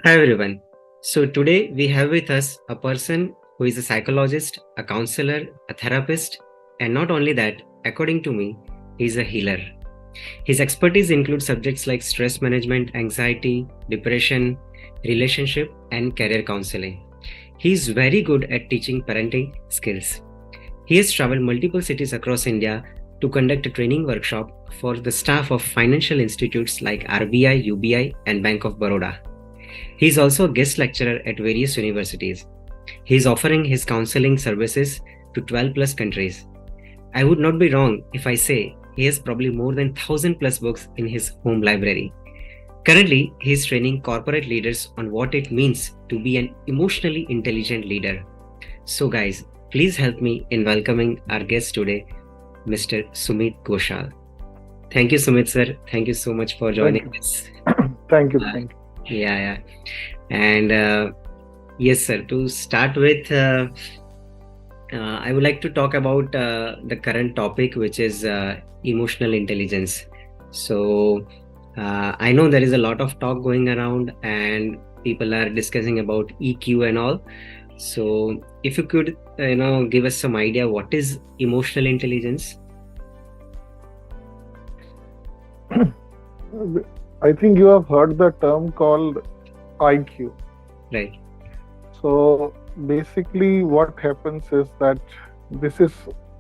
Hi everyone. So today we have with us a person who is a psychologist, a counselor, a therapist, and not only that, according to me, he is a healer. His expertise includes subjects like stress management, anxiety, depression, relationship, and career counseling. He is very good at teaching parenting skills. He has traveled multiple cities across India to conduct a training workshop for the staff of financial institutes like RBI, UBI, and Bank of Baroda. He is also a guest lecturer at various universities. He is offering his counseling services to 12 plus countries. I would not be wrong if I say he has probably more than 1000 plus books in his home library. Currently, he is training corporate leaders on what it means to be an emotionally intelligent leader. So, guys, please help me in welcoming our guest today, Mr. Sumit Ghosal. Thank you, Sumit sir. Thank you so much for joining us. Thank you. Yeah. And yes, sir, to start with, I would like to talk about the current topic, which is emotional intelligence. So, I know there is a lot of talk going around and people are discussing about EQ and all. So, if you could, give us some idea, what is emotional intelligence? I think you have heard the term called IQ. Right. So basically what happens is that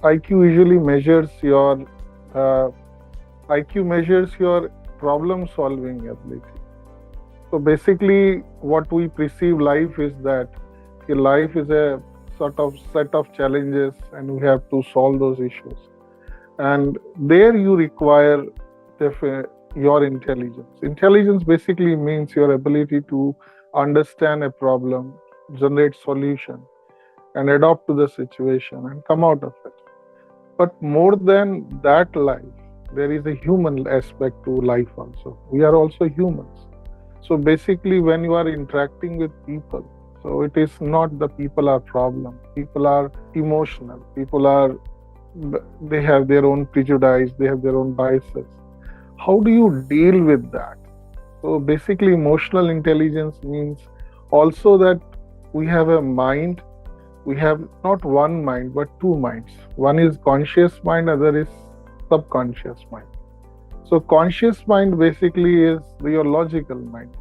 IQ usually measures your problem solving ability. So basically what we perceive life is that your life is a sort of set of challenges and we have to solve those issues. And there you require your intelligence. Intelligence basically means your ability to understand a problem, generate solution, and adapt to the situation and come out of it. But more than that life, there is a human aspect to life also. We are also humans. So basically when you are interacting with people, so it is not the people are problem. People are emotional. They have their own prejudice, they have their own biases. How do you deal with that? So basically emotional intelligence means also that we have a mind. We have not one mind but two minds. One is conscious mind, other is subconscious mind. So conscious mind basically is your logical mind.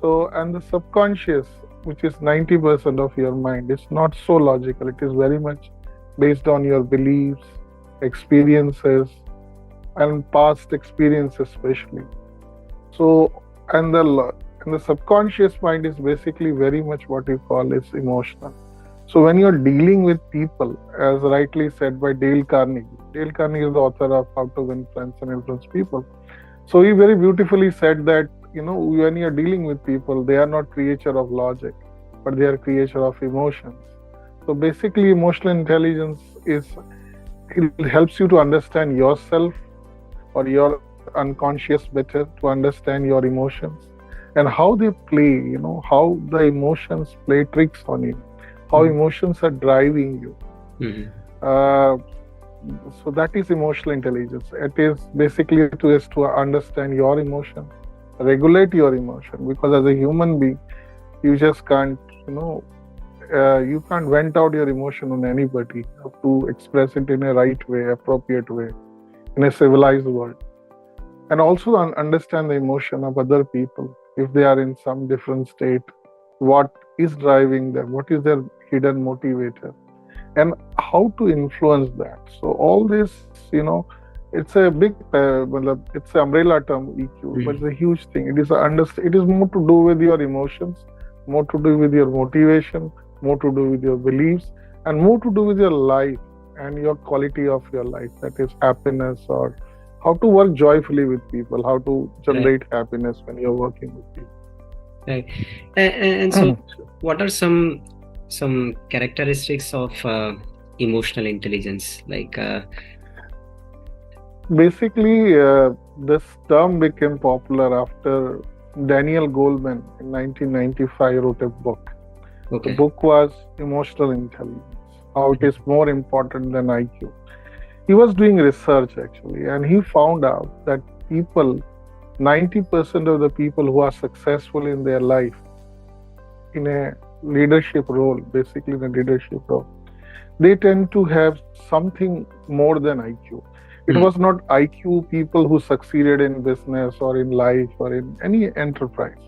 So and the subconscious, which is 90% of your mind, is not so logical. It is very much based on your beliefs, experiences, and past experience especially. So and the subconscious mind is basically very much what you call is emotional. So when you're dealing with people, as rightly said by Dale Carnegie is the author of How to Win Friends and Influence People. So he very beautifully said that when you're dealing with people, they are not creature of logic, but they are creature of emotions. So basically emotional intelligence it helps you to understand yourself or your unconscious better, to understand your emotions and how they play, how the emotions play tricks on you, how emotions are driving you. So that is emotional intelligence. It is basically to understand your emotion, regulate your emotion, because as a human being, you just can't, you can't vent out your emotion on anybody. You have to express it in a right way, appropriate way, in a civilized world. And also understand the emotion of other people. If they are in some different state, what is driving them? What is their hidden motivator? And how to influence that. So all this, it's a big, it's an umbrella term, EQ, but it's a huge thing. It is more to do with your emotions, more to do with your motivation, more to do with your beliefs, and more to do with your life and your quality of your life. That is happiness, or how to work joyfully with people, how to generate happiness when you're working with people. Right. And so what are some characteristics of emotional intelligence? Basically, this term became popular after Daniel Goleman in 1995 wrote a book. The book was Emotional Intelligence, how it is more important than IQ. He was doing research actually, and he found out that people 90% of the people who are successful in their life in a leadership role, basically in a leadership role, they tend to have something more than IQ. It was Mm. not IQ people who succeeded in business or in life or in any enterprise.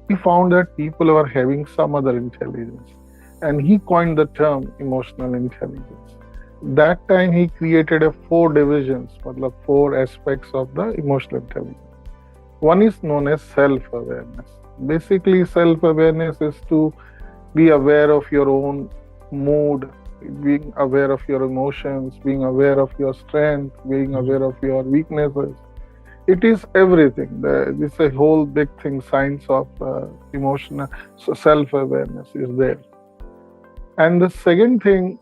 He found that people were having some other intelligence. And he coined the term emotional intelligence. That time he created a four divisions, मतलब four aspects of the emotional intelligence. One is known as self-awareness. Basically, self-awareness is to be aware of your own mood, being aware of your emotions, being aware of your strength, being aware of your weaknesses. It is everything. It's a whole big thing. Science of emotional self-awareness is there. And the second thing,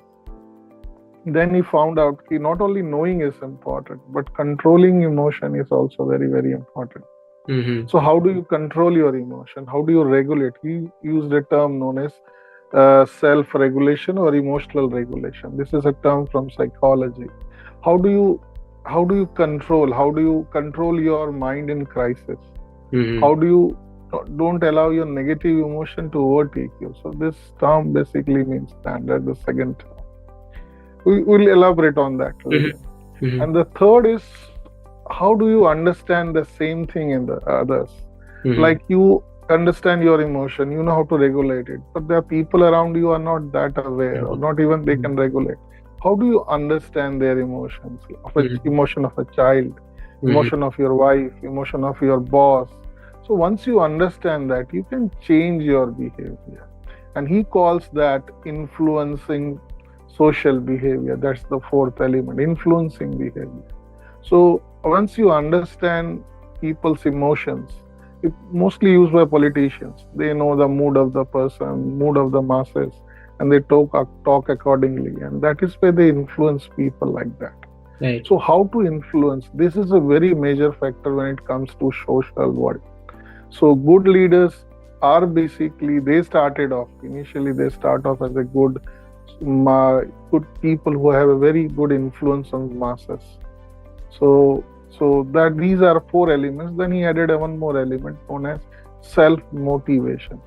then he found out that not only knowing is important, but controlling emotion is also very, very important. Mm-hmm. So, how do you control your emotion? How do you regulate? He used a term known as self-regulation or emotional regulation. This is a term from psychology. How do you how do you control your mind in crisis? Mm-hmm. How do you don't allow your negative emotion to overtake you? So this term basically means standard. The second term, we will elaborate on that later. Mm-hmm. Mm-hmm. And the third is, how do you understand the same thing in the others? Mm-hmm. Like you understand your emotion, you know how to regulate it, but there are people around you are not that aware, or not even they can regulate. How do you understand their emotions, of a Mm-hmm. emotion of a child, Mm-hmm. emotion of your wife, emotion of your boss? So once you understand that, you can change your behavior. And he calls that influencing social behavior. That's the fourth element, influencing behavior. So once you understand people's emotions, it's mostly used by politicians. They know the mood of the person, mood of the masses, and they talk accordingly. And that is why they influence people like that. Right. So how to influence? This is a very major factor when it comes to social world. So good leaders are basically, they started off initially, they start off as a good people who have a very good influence on masses. So that these are four elements. Then he added one more element known as self motivation.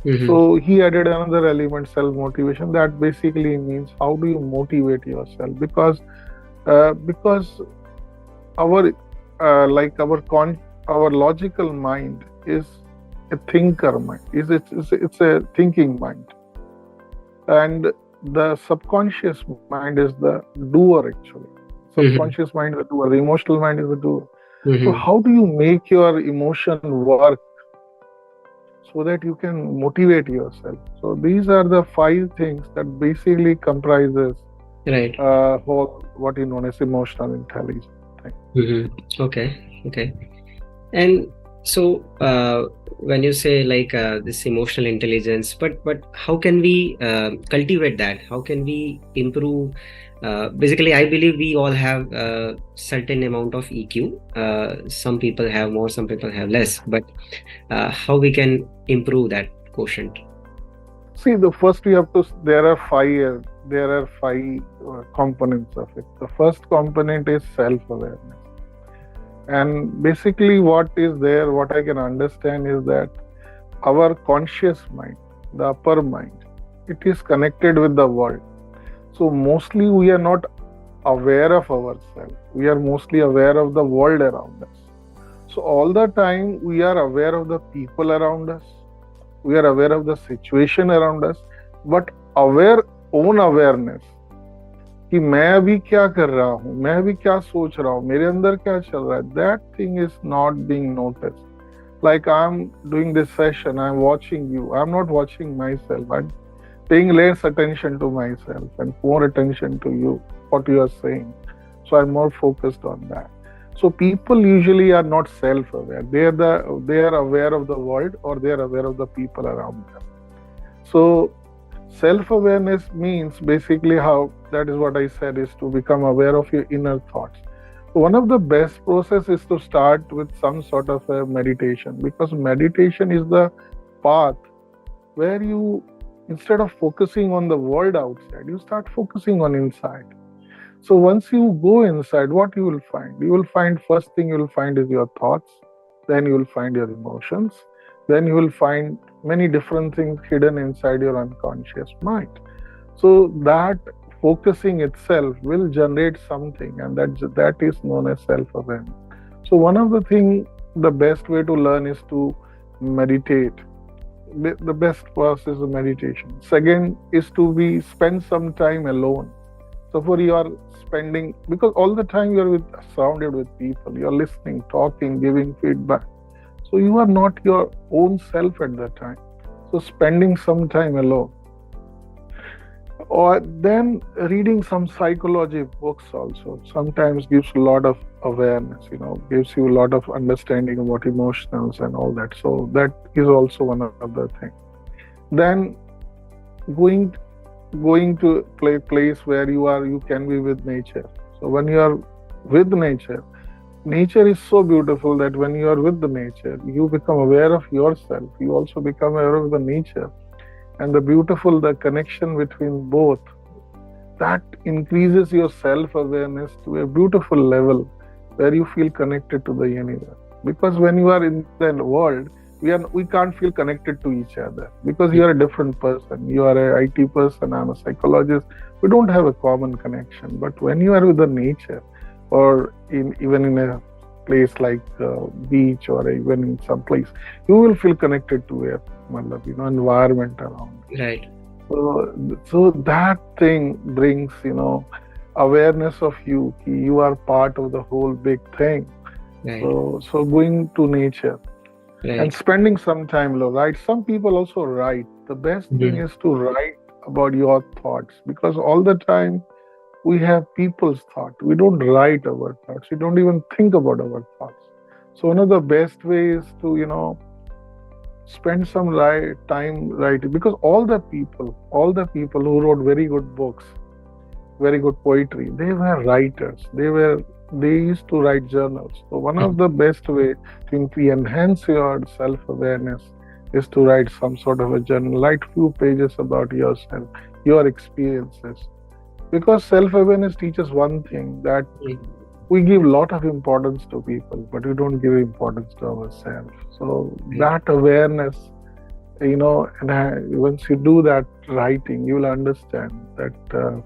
Mm-hmm. So he added another element, self motivation. That basically means how do you motivate yourself? Because our like our logical mind is a thinker mind. It's a thinking mind, and the subconscious mind is the doer actually. Mm-hmm. Subconscious mind is the doer, the emotional mind is the doer. So Mm-hmm. how do you make your emotion work so that you can motivate yourself? So these are the five things that basically comprises Right. whole what is known as emotional intelligence. Mm-hmm. Okay. Okay. And so, when you say like this emotional intelligence, but how can we cultivate that? How can we improve? Basically, I believe we all have a certain amount of EQ. Some people have more, some people have less. But how we can improve that quotient? See, the first we have to. There are five components of it. The first component is self-awareness, and basically, what is there, what I can understand is that our conscious mind, the upper mind, it is connected with the world. So mostly we are not aware of ourselves. We are mostly aware of the world around us. So all the time we are aware of the people around us. We are aware of the situation around us, but aware own awareness कि मैं अभी क्या कर रहा हूँ, मैं अभी क्या सोच रहा हूँ, मेरे अंदर क्या चल रहा है, that thing is not being noticed. Like I'm doing this session, I'm watching you, I'm not watching myself, I'm paying less attention to myself and more attention to you, what you are saying. So I'm more focused on that. So people usually are not self-aware. They are aware of the world, or they are aware of the people around them. So self-awareness means basically how, that is what I said, is to become aware of your inner thoughts. One of the best process is to start with some sort of a meditation, because meditation is the path where you, instead of focusing on the world outside, you start focusing on inside. So once you go inside, what you will find? You will find, first thing you will find is your thoughts. then you will find your emotions, then you will find many different things hidden inside your unconscious mind. So that focusing itself will generate something, and that is known as self-awareness. So one of the thing, the best way to learn is to meditate. The best first is the meditation. Second is to be spend some time alone. So for you are spending, because all the time you are surrounded with people, you are listening, talking, giving feedback. So you are not your own self at that time. So spending some time alone, or then reading some psychology books also sometimes gives a lot of awareness, gives you a lot of understanding about emotions and all that. So that is also one of the thing. Then going going to play place where you can be with nature. So when you are with nature, nature is so beautiful that when you are with the nature, you become aware of yourself, you also become aware of the nature, and the connection between both, that increases your self-awareness to a beautiful level where you feel connected to the universe. Because when you are in the world, we can't feel connected to each other because you are a different person. You are a IT person, I'm a psychologist. We don't have a common connection. But when you are with the nature, or even in a place like beach, or even in some place, you will feel connected to a environment around. Right. So that thing brings, awareness of you. You are part of the whole big thing. Right. So going to nature, Right. and spending some time alone. Right? Some people also write. The best thing is to write about your thoughts, because all the time we have people's thought. We don't write our thoughts. We don't even think about our thoughts. So one of the best ways to, spend some time writing, because all the people who wrote very good books, very good poetry, they were writers. They used to write journals. So one of the best way to enhance your self-awareness is to write some sort of a journal, write few pages about yourself, your experiences. Because self-awareness teaches one thing, that we give a lot of importance to people, but we don't give importance to ourselves. So that awareness, and once you do that writing, you will understand that.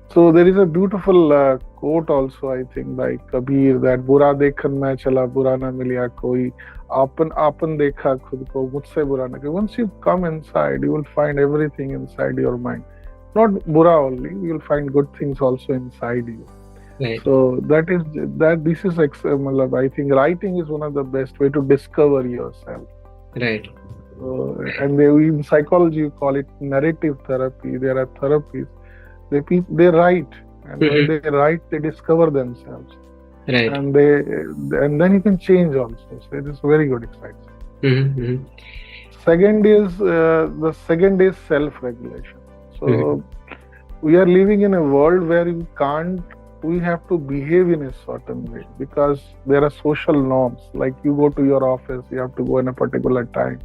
So there is a beautiful quote also, I think, by Kabir, that "बुरा देखन मैं चला, बुरा ना मिला कोई, आपन आपन देखा खुद को, मुझसे बुरा ना कोई." Once you come inside, you will find everything inside your mind. Not bura only, you will find good things also inside you. Right. So this is I think writing is one of the best way to discover yourself. Right. And in psychology you call it narrative therapy. There are therapies. They write, and when they write, they discover themselves. Right. And then you can change also. So it is very good exercise. Second is self-regulation. So we are living in a world where we have to behave in a certain way, because there are social norms. Like you go to your office, you have to go in a particular time.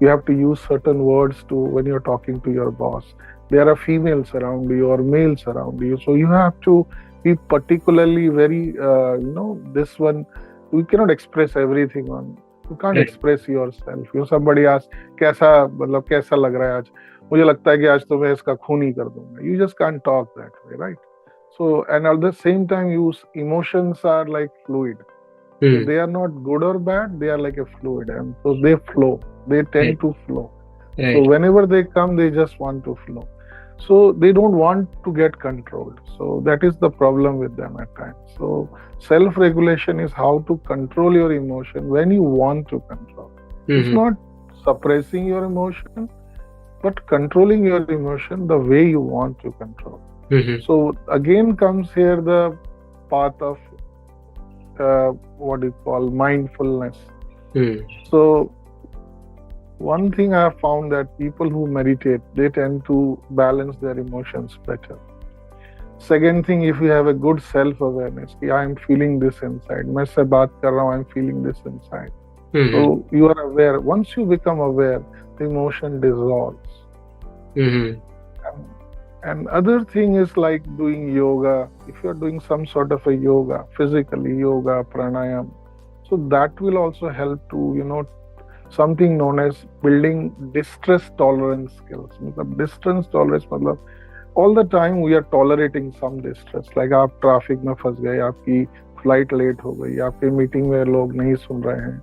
You have to use certain words when you're talking to your boss. There are females around you or males around you. So you have to be particularly very, this one, we cannot express everything on. You can't express yourself. If somebody asks, कैसा लग रहा है आज? मुझे लगता है कि आज तो मैं इसका खून ही कर दूंगा. You just can't talk that way, right? So, and at the same time, emotions are like fluid. So they are not good or bad. They are like a fluid, and so they flow. They tend to flow. So whenever they come, they just want to flow. So they don't want to get controlled. So that is the problem with them at times. So self-regulation is how to control your emotion when you want to control. It's not suppressing your emotion, but controlling your emotion the way you want to control. So again comes here the path of what you call mindfulness. So one thing I have found, that people who meditate, they tend to balance their emotions better. Second thing, if you have a good self-awareness, I am feeling this inside. मैं से बात कर रहा हूँ, I am feeling this inside. So you are aware. Once you become aware, the emotion dissolves. And other thing is like doing yoga. If you are doing some sort of a yoga, physically yoga, pranayam, So that will also help to, something known as building distress tolerance skills. मतलब distress tolerance मतलब all the time we are tolerating some distress. Like आप traffic में फंस गए, आपकी flight late हो गई, आपके मीटिंग में लोग नहीं सुन रहे हैं,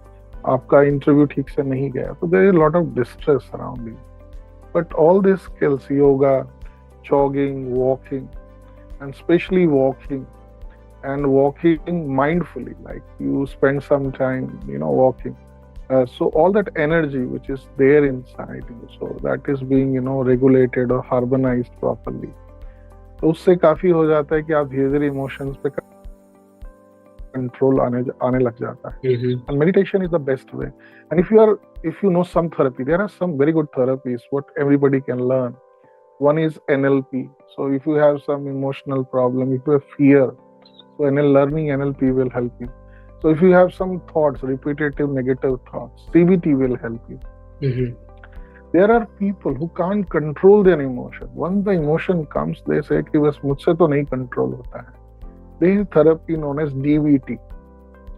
आपका इंटरव्यू ठीक से नहीं गया, तो there is a lot of distress around you. But all these skills, yoga, jogging, walking, and especially walking, and walking mindfully, like you spend some time, walking. So all that energy which is there inside you, so that is being, regulated or harmonized properly. तो उससे काफी हो जाता है कि आप धीरे धीरे इमोशंस पे कंट्रोल आने लग जाता है. And meditation is the best way. And if you know some therapy, there are some very good therapies what everybody can learn. One is NLP. So if you have some emotional problem, if you have fear, so learning NLP will help you. So if you have some thoughts, repetitive negative thoughts, CBT will help you. There are people who can't control their emotion. Once the emotion comes, they say कि बस मुझसे तो नहीं control होता है. There is therapy known as DBT.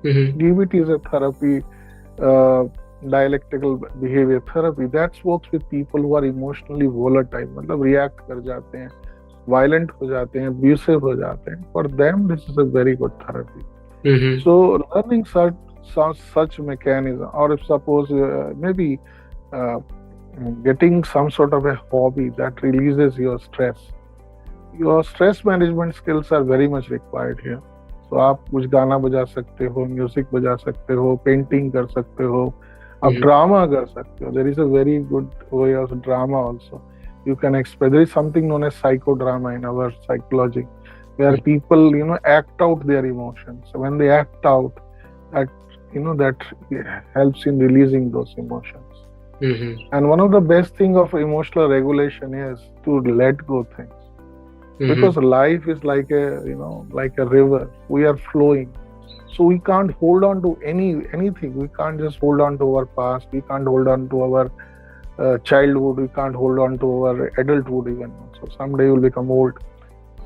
DBT is a therapy, dialectical behavior therapy, that works with people who are emotionally volatile, मतलब react कर जाते हैं, violent हो जाते हैं, abusive हो जाते हैं. For them, this is a very good therapy. So learning such mechanism, or if suppose maybe getting some sort of a hobby that releases your stress management skills are very much required here. So आप कुछ गाना बजा सकते हो, music बजा सकते हो, painting कर सकते हो, आप ड्रामा कर सकते हो. There is a very good way of drama also. You can express. There is something known as psychodrama in our psychology, where people, act out their emotions. So when they act out, that that helps in releasing those emotions. And one of the best thing of emotional regulation is to let go things. Because life is like a river. We are flowing, so we can't hold on to anything. We can't just hold on to our past. We can't hold on to our childhood. We can't hold on to our adulthood even. So someday you'll become old.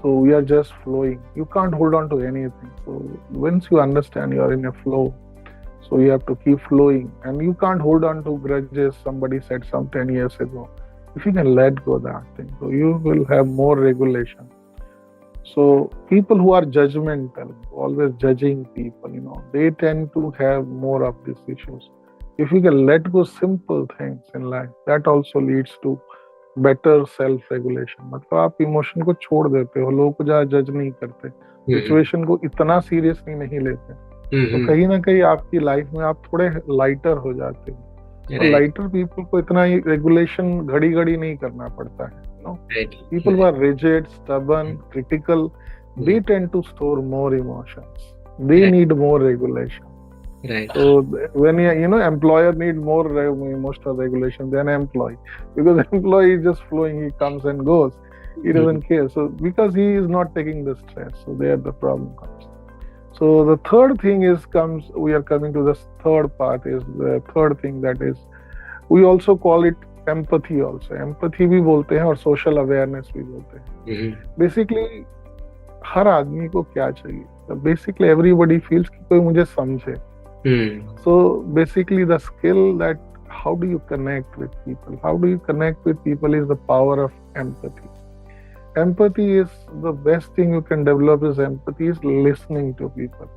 So we are just flowing. You can't hold on to anything. So once you understand you are in a flow, so you have to keep flowing, and you can't hold on to grudges. Somebody said some 10 years ago. If you can let go that thing, so you will have more regulation. So people who are judgmental, always judging people, they tend to have more of these issues. If you can let go simple things in life, that also leads to better self-regulation. मतलब आप emotion को छोड़ देते हो, लोगों को ज़्यादा जज नहीं करते, सिचुएशन को इतना सीरियसली नहीं लेते, तो कहीं ना कहीं आपकी लाइफ में आप थोड़े लाइटर हो जाते हो. तो लाइटर पीपल को इतना रेगुलेशन घड़ी घड़ी नहीं करना पड़ता है. People who are rigid, stubborn, critical, they tend to store more emotions. They need more regulation. Right. So when employer need more emotional regulation than employee, because employee is just flowing, he comes and goes, he doesn't care. So because he is not taking the stress, so there the problem comes. So the third thing we are coming to this third part, is the third thing, that is, we also call it empathy also. Empathy भी बोलते हैं और social awareness भी बोलते हैं. Basically हर आदमी को क्या चाहिए? So basically everybody feels कि कोई मुझे समझे. So basically the skill that how do you connect with people? How do you connect with people is the power of empathy. Empathy is the best thing you can develop. Is empathy is listening to people.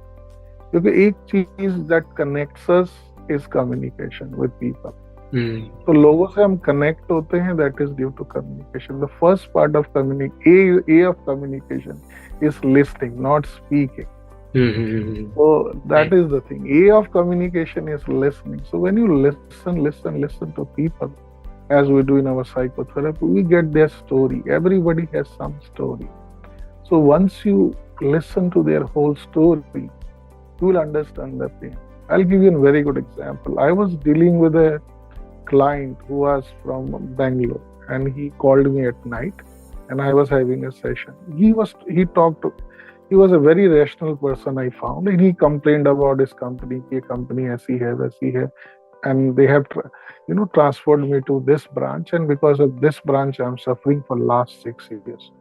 क्योंकि एक चीज that connects us is communication with people. तो लोगों से हम connect होते हैं, that is due to communication. The first part of A of communication is listening, not speaking. So that is the thing. A of communication is listening. So when you listen to people, as we do in our psychotherapy, we get their story. Everybody has some story. So once you listen to their whole story, you will understand the pain. I'll give you a very good example. I was dealing with a client who was from Bangalore, and he called me at night, and I was having a session. He was a very rational person, I found, and he complained about his company. कि company ऐसी है, and they have transferred me to this branch, and because of this branch I'm suffering for last 6 years.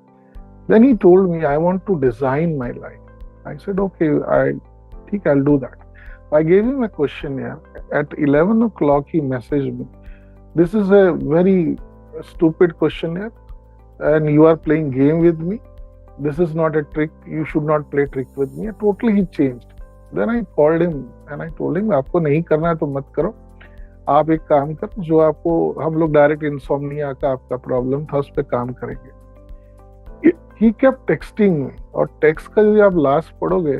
Then he told me, I want to design my life. I said, okay, I'll do that. I gave him a questionnaire. At 11 o'clock, he messaged me. This is a very stupid questionnaire, and you are playing game with me. This is not a trick. You should not play trick with me. Totally, he changed. Then I called him and I told him, आपको नहीं करना है तो मत करो. आप एक काम करो, जो आपको हम लोग डायरेक्ट इंसोम्निया का आपका प्रॉब्लम था उस पर काम करेंगे. He kept texting me, और टेक्स्ट का यदि आप लास्ट पढ़ोगे,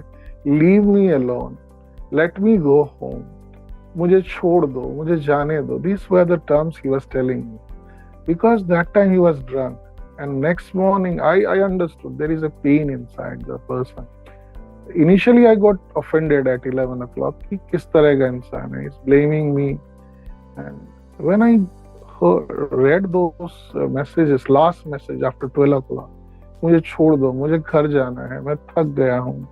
leave me alone, let me go home, मुझे छोड़ दो, मुझे जाने दो. These were the terms he was telling me. Because that time he was drunk. And next morning, I understood there is a pain inside the person. Initially, I got offended at 11 o'clock. कि किस तरह का इंसान है? He's blaming me. And when I read those messages, last message after 12 o'clock, मुझे छोड़ दो, मुझे घर जाना है, मैं थक गया हूँ,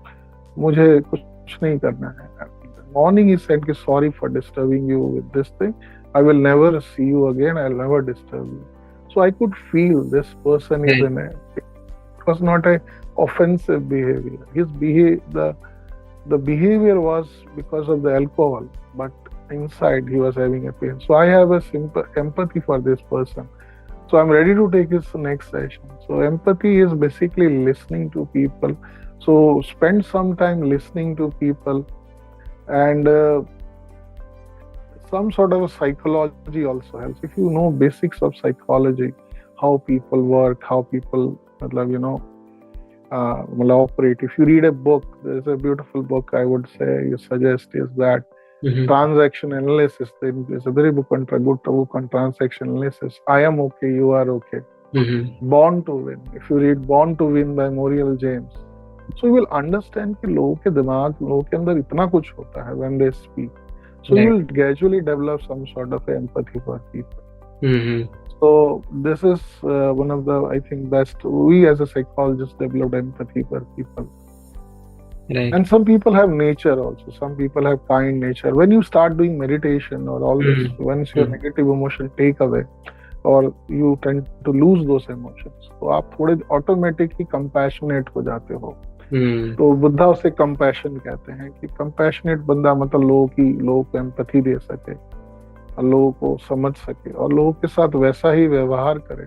मुझे कुछ नहीं करना है. Morning he said कि sorry for disturbing you with this thing. I will never see you again. I'll never disturb you. So I could feel this person is in a. It was not a offensive behavior. The behavior was because of the alcohol, but inside he was having a pain. So I have a simple empathy for this person. So I'm ready to take his next session. So empathy is basically listening to people. So spend some time listening to people, and some sort of a psychology also helps. If you know basics of psychology, how people work, how people operate. If you read a book, there's a beautiful book I would say you suggest is that transaction analysis. There's a very good book on transaction analysis. I am okay, you are okay. Born to Win. If you read Born to Win by Muriel James, so you will understand कि लोगों के दिमाग, लोगों के अंदर इतना कुछ होता है when they speak. So you will gradually develop some sort of empathy for people. So this is one of the, I think, best. We as a psychologist developed empathy for people. Right. And some people have nature also. Some people have kind nature. When you start doing meditation or all this, once your negative emotion take away, or you tend to lose those emotions, तो आप थोड़े automatically compassionate हो जाते हो. तो बुद्धा उसे compassion कहते हैं कि compassionate बंदा मतलब लोगों को empathy दे सके, लोगों को समझ सके और लोगों के साथ वैसा ही व्यवहार करे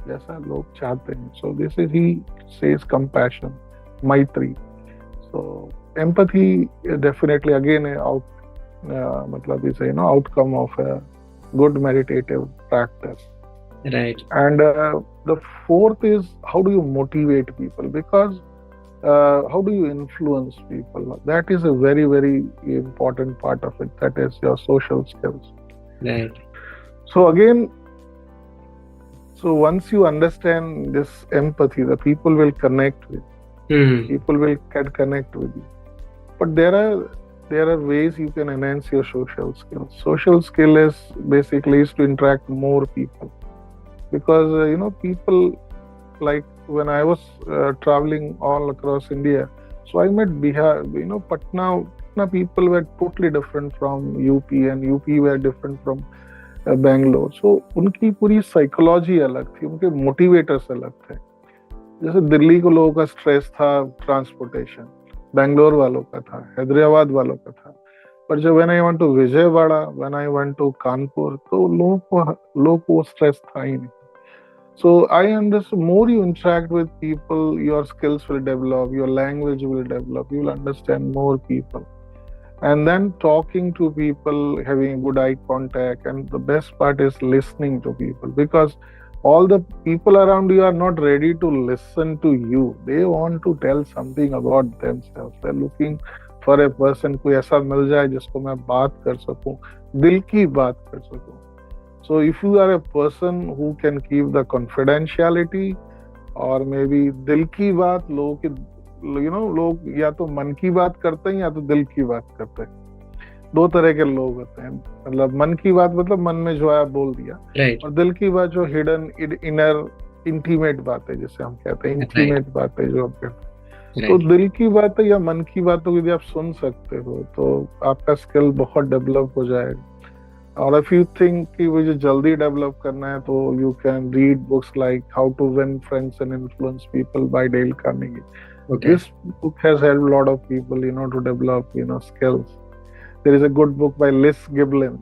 जैसा लोग चाहते हैं. So this is, he says, compassion, maitri. So empathy definitely again मतलब is a outcome of a good meditative practice. Right. And the fourth is, how do you motivate people? Because how do you influence people? That is a very, very important part of it. That is your social skills. Right. So again, so once you understand this empathy, the people will connect with you. People will connect with you. But there are ways you can enhance your social skills. Social skill is basically to interact more people. Because people, like when I was traveling all across India, so I met Bihar, Patna people were totally different from UP, and UP were different from Bangalore. So उनकी पूरी psychology अलग थी, उनके motivators अलग थे. जैसे दिल्ली को लोगों का स्ट्रेस था ट्रांसपोर्टेशन, बेंगलोर वालों का था, हैदराबाद वालों का था. पर जब when I went to Vijayawada, when I went to Kanpur, तो लोगों को स्ट्रेस था ही नहीं. So I understand, more you interact with people, your skills will develop, your language will develop, you will understand more people. And then talking to people, having good eye contact, and the best part is listening to people, because all the people around you are not ready to listen to you. They want to tell something about themselves. They're looking for a person, कोई ऐसा मिल जाए जिसको मैं बात कर सकूं, दिल की बात कर सकूं. So if you are a person who can keep the confidentiality, or maybe दिल की बात, लोग या तो मन की बात करते हैं या तो दिल की बात करते हैं. दो तरह के लोग होते हैं. मतलब मन की बात मतलब मन में जो आया बोल दिया, right. और दिल की बात जो हिडन इनर इंटीमेट बात है, जिसे हम कहते हैं इंटीमेट बात है जो हम कहते हैं. तो दिल की बात है या मन की बात तो यदि आप सुन सकते हो तो आपका स्किल बहुत डेवलप हो जाएगा. और इफ यू थिंक कि मुझे जल्दी डेवलप करना है तो you can read books like how to win friends and influence people by Dale Carnegie. This book has helped a lot of people, to develop, skills. There is a good book by Giblin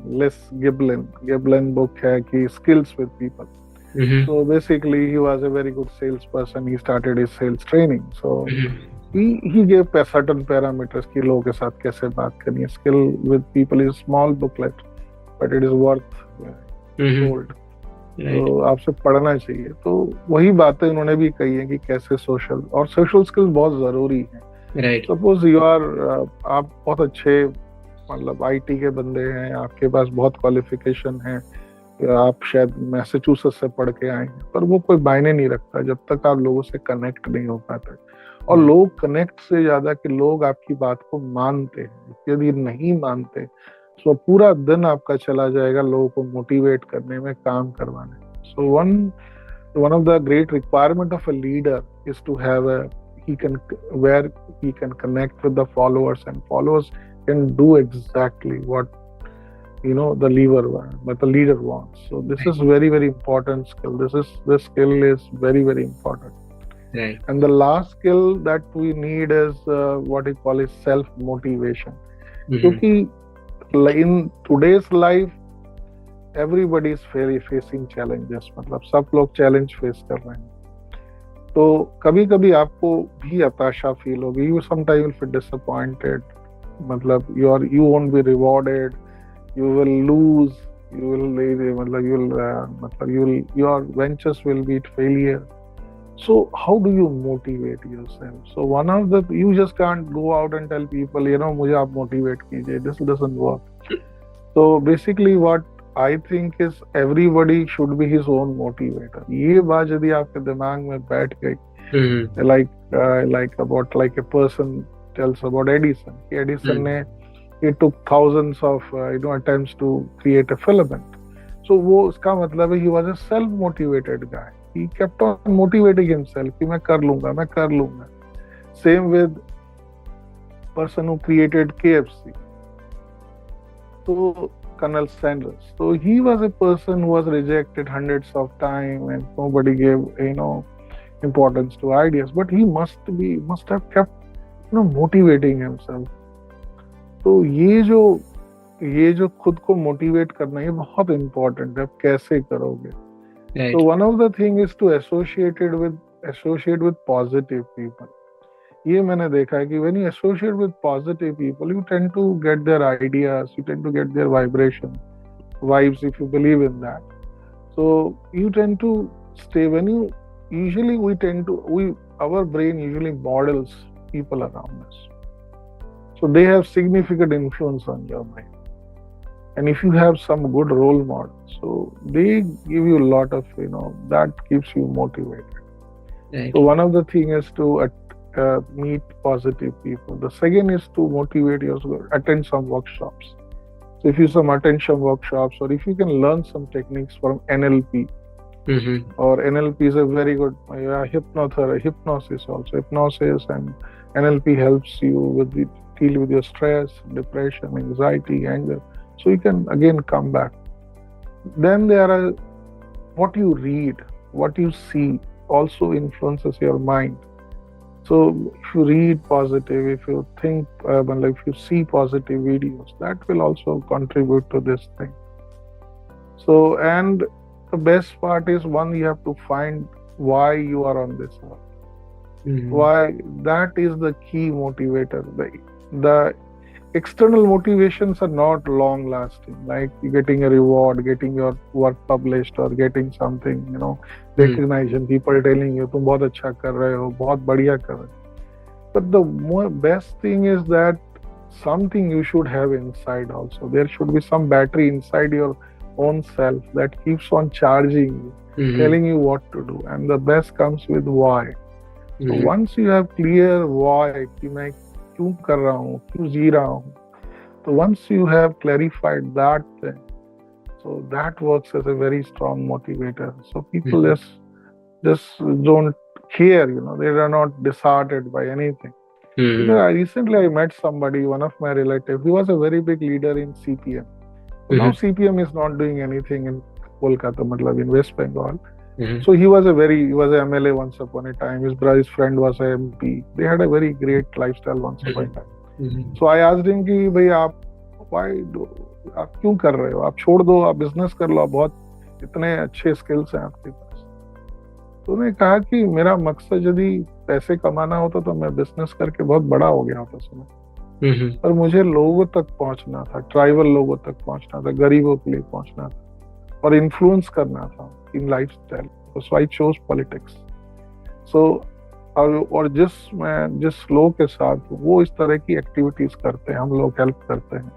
book है कि skills with people. Mm-hmm. So basically, he was a very good salesperson. He started his sales training. So Mm-hmm. he gave certain parameters कि लोगों के साथ कैसे बात करनी है. Skill with people is a small booklet, but it is worth Mm-hmm. gold. Right. तो आपसे पढ़ना चाहिए. तो वही बातें उन्होंने भी कही है कि कैसे सोशल और सोशल स्किल्स बहुत जरूरी हैं. Right. सपोज यू आर आप बहुत अच्छे मतलब आईटी के बंदे हैं, आपके पास बहुत क्वालिफिकेशन है, आप शायद मैसेच्यूसेट्स से पढ़ के आए हैं, पर वो कोई मायने नहीं रखता जब तक आप लोगों से कनेक्ट नहीं हो पाते. और लोग कनेक्ट से ज्यादा कि लोग आपकी बात को मानते हैं. यदि नहीं मानते तो पूरा दिन आपका चला जाएगा लोगों को मोटिवेट करने में, काम करवाने. सो one of the great requirement of a leader is to have where he can connect with the followers, and followers can do exactly what the leader wants. So this is very, very important skill. This skill is very, very important. Right. And the last skill that we need is what we call is self motivation. Because in today's life everybody is facing challenges. मतलब सब लोग challenge face कर रहे हैं. तो कभी कभी आपको भी हताशा फील होगी. You sometimes will feel disappointed. मतलब you won't be rewarded. You will lose. Your ventures will be failure. So how do you motivate yourself? So you just can't go out and tell people, मुझे आप motivate कीजिए. This doesn't work. So basically what I think is everybody should be his own motivator. ये बात यदि आपके दिमाग में बैठ गई, like a person tells about Edison. Edison ने it took thousands of attempts to create a filament. So वो उसका मतलब है he was a self-motivated guy. He kept on motivating himself कि मैं कर लूँगा. Same with person who created KFC. So Colonel Sanders. So he was a person who was rejected hundreds of times and nobody gave importance to ideas. But he must have kept motivating himself. तो ये जो खुद को motivate करना ये बहुत important है. आप कैसे करोगे? So one of the thing is to associate with positive people. ये मैंने देखा है कि when you associate with positive people, you tend to get their ideas, you tend to get their vibes, if you believe in that. So you tend to stay our brain usually models people around us. So they have significant influence on your mind. And if you have some good role models, so they give you a lot of, that keeps you motivated. Right. So one of the things is to meet positive people. The second is to motivate yourself, attend some workshops. So if you attend some workshops, or if you can learn some techniques from NLP, or NLP is a very good hypnosis also. Hypnosis and NLP helps you deal with your stress, depression, anxiety, anger. So you can again come back. Then there are what you read, what you see also influences your mind. So if you read positive, if you think, if you see positive videos, that will also contribute to this thing. So, and the best part is you have to find why you are on this earth. Why, that is the key motivator. The external motivations are not long lasting, like getting a reward, getting your work published, or getting something, recognition, people telling you तुम बहुत अच्छा कर रहे हो, बहुत बढ़िया कर रहे हो. But the best thing is that something you should have inside also. There should be some battery inside your own self that keeps on charging you, telling you what to do. And the best comes with why. So once you have clear why, कि मैं क्यों कर रहा हूँ, क्यों जी रहा हूँ, so once you have clarified that thing, so that works as a very strong motivator. So people just don't care, they are not disheartened by anything. Recently I met somebody, one of my relatives. He was a very big leader in CPM. Now CPM is not doing anything in Kolkata, in West Bengal. So he was an MLA once upon a time. His friend was an MP. They had a very great lifestyle once upon a time. So I asked him कि भाई आप why do, आप क्यों कर रहे हो, आप छोड़ दो, आप बिजनेस कर लो, आप बहुत इतने अच्छे स्किल्स हैं आपके पास। तो उन्होंने कहा कि मेरा मकसद यदि पैसे कमाना होता तो मैं बिजनेस करके बहुत बड़ा हो गया होता समय, पर मुझे लोगों तक पहुंचना था, ट्राइबल लोगों तक पहुंचना था, गरीबों के लिए पहुंचना था और इन्फ्लुएंस करना था in life style. So I chose politics. So और जिस लोग के साथ वो इस तरह की एक्टिविटीज करते हैं, हम लोग हेल्प करते हैं,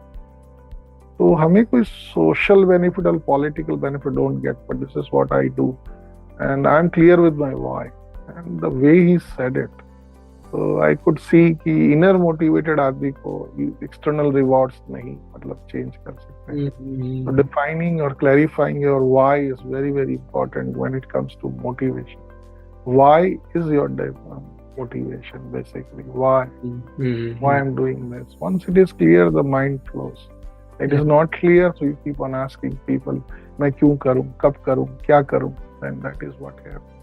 तो हमें कोई सोशल बेनिफिट और political benefit don't get, but this is what I do and I am clear with my why and the way he said it. तो आई कुड सी कि इनर मोटिवेटेड आदमी को एक्सटर्नल रिवॉर्ड्स नहीं मतलब change कर सकते हैं। तो डिफाइनिंग और clarifying your why is very very important when it comes to motivation. Why is your motivation basically? Why I'm doing this? Once it is clear, the mind flows. It is not clear, so you keep on asking people, मैं क्यों करूँ, कब करूँ, क्या करूँ? Then that is what happens.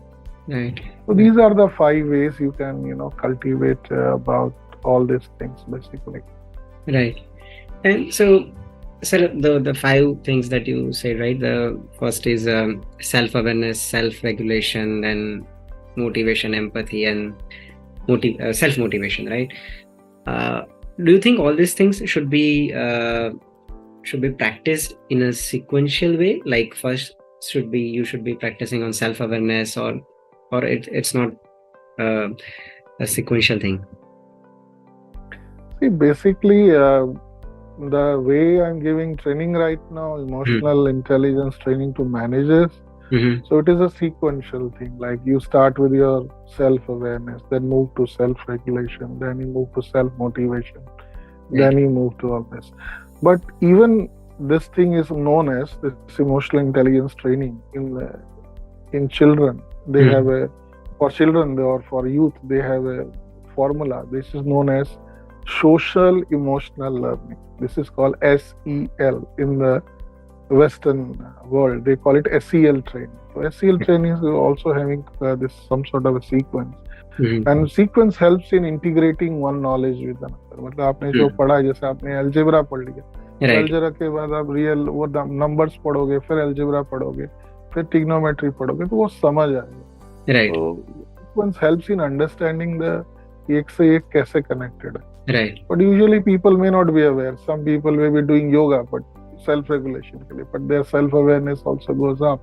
Right. So these are the 5 ways you can, cultivate about all these things basically. Right. And so, sir, the 5 things that you said, right? The first is self-awareness, self-regulation, then motivation, empathy, and self-motivation, right? Do you think all these things should be practiced in a sequential way? Like first you should be practicing on self-awareness, or it's not a sequential thing? See, basically, the way I'm giving training right now, emotional intelligence training to managers. So it is a sequential thing. Like you start with your self-awareness, then move to self-regulation, then you move to self-motivation, then you move to all this. But even this thing is known as this emotional intelligence training in children. They have for children or for youth, they have a formula. This is known as social emotional learning. This is called SEL in the Western world. They call it SEL training. So SEL training is also having this some sort of a sequence, and sequence helps in integrating one knowledge with another. मतलब आपने जो पढ़ा, जैसे आपने algebra पढ़ लिया, algebra के बाद आप रियल वो नंबर्स पढ़ोगे, फिर अलजेब्रा पढ़ोगे, फिर ट्रिग्नोमेट्री पढ़ोगे, तो वो समझ आएगा। Right. So sequence helps in understanding the एक से एक कैसे connected है। Right. But usually people may not be aware. Some people may be doing yoga, but self-regulation के लिए, but their self-awareness also goes up.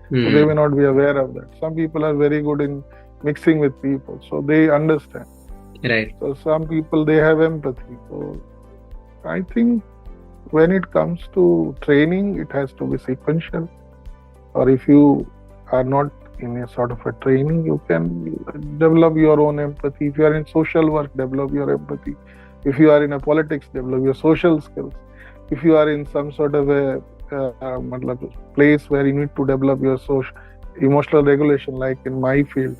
So they may not be aware of that. Some people are very good in mixing with people, so they understand. Right. So some people, they have empathy. So I think when it comes to training, it has to be sequential. Or if you are not in a sort of a training, you can develop your own empathy. If you are in social work, develop your empathy. If you are in a politics, develop your social skills. If you are in some sort of a place where you need to develop your emotional regulation, like in my field,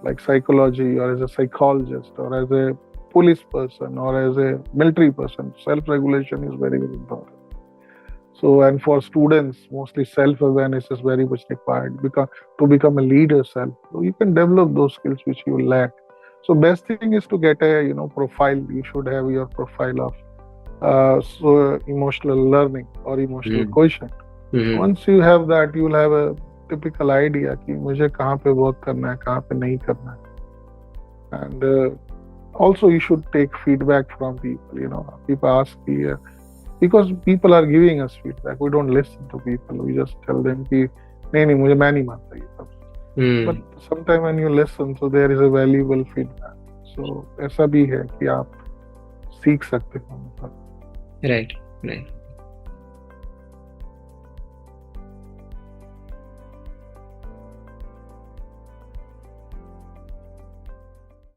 like psychology, or as a psychologist, or as a police person, or as a military person, self-regulation is very, very important. So, and for students, mostly self-awareness is very much required because to become a leader self, so you can develop those skills which you lack. So best thing is to get a profile. You should have your profile of so emotional learning or emotional quotient. Once you have that, you will have a typical idea कि मुझे कहाँ पे work करना है, कहाँ पे नहीं करना है. And also you should take feedback from people. People ask me because people are giving us feedback. We don't listen to people. We just tell them कि नहीं मैं नहीं मानता ये सब. But sometimes when you listen, so there is a valuable feedback. So ऐसा भी है कि आप सीख सकते हो. Right.